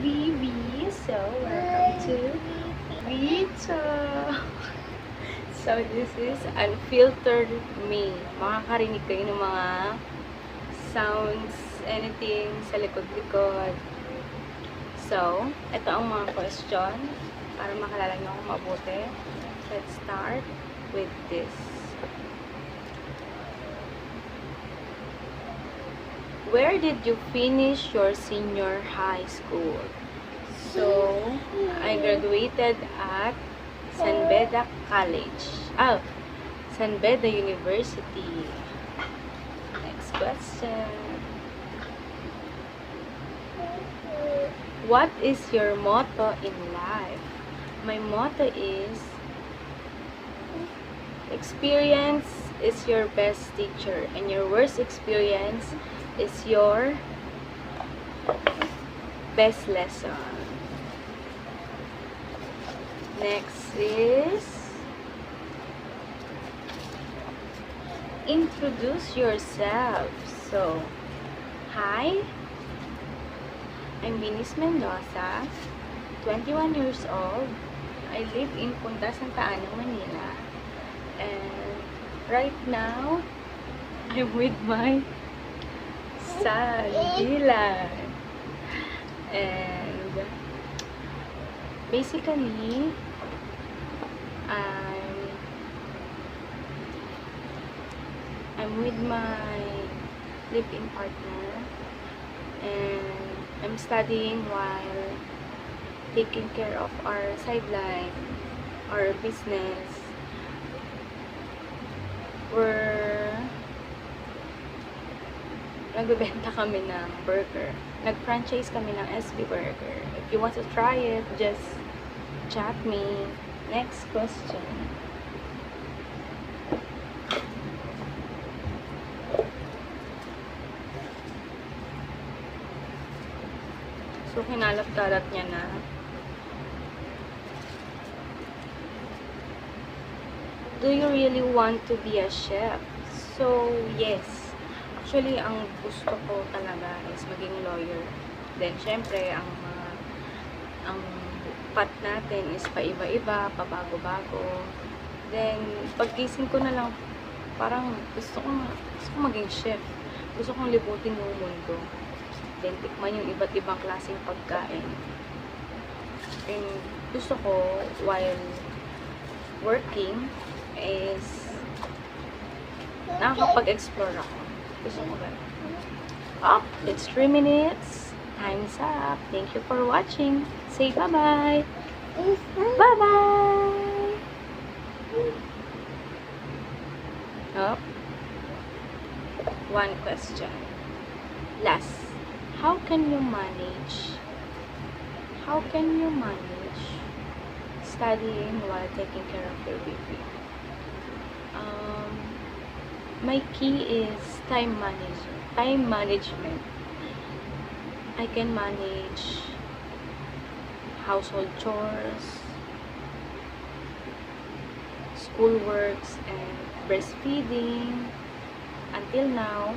Vivi. So, welcome to Vito. So, this is Unfiltered Me. Makakarinig kayo ng mga sounds, anything sa likod-likod. So, ito ang mga question para makalala nyo akong mabuti. Let's start with this. Where did you finish your senior high school? So, I graduated at San Beda College. San Beda University. Next question. What is your motto in life? My motto is, experience is your best teacher and your worst experience is your best lesson. Next is, introduce yourself. So, hi, I'm Venus Mendoza, 21 years old. I live in Punta Santa Ana, Manila. And right now, I'm with my son, Dylan. And basically, I'm with my live-in partner, and I'm studying while taking care of our sideline, our business. Nagbebenta kami ng burger. Nag-franchise kami ng SB Burger. If you want to try it, just chat me. Next question. So, kinalap-kalat niya na. Do you really want to be a chef? So, yes. Actually, ang gusto ko talaga is maging lawyer. Then, syempre, ang path natin is paiba-iba, pabago-bago. Then, paggising ko na lang, parang gusto ko maging chef. Gusto kong libutin yung mundo. Then, tikman yung iba't ibang klaseng pagkain. And, gusto ko, while working, is nakakapag-explore ako. Gusto ko ba? It's 3 minutes. Time's up. Thank you for watching. Say bye-bye. Bye-bye. One question. Last. How can you manage studying while taking care of your baby? My key is time management. I can manage household chores, schoolworks, and breastfeeding. Until now,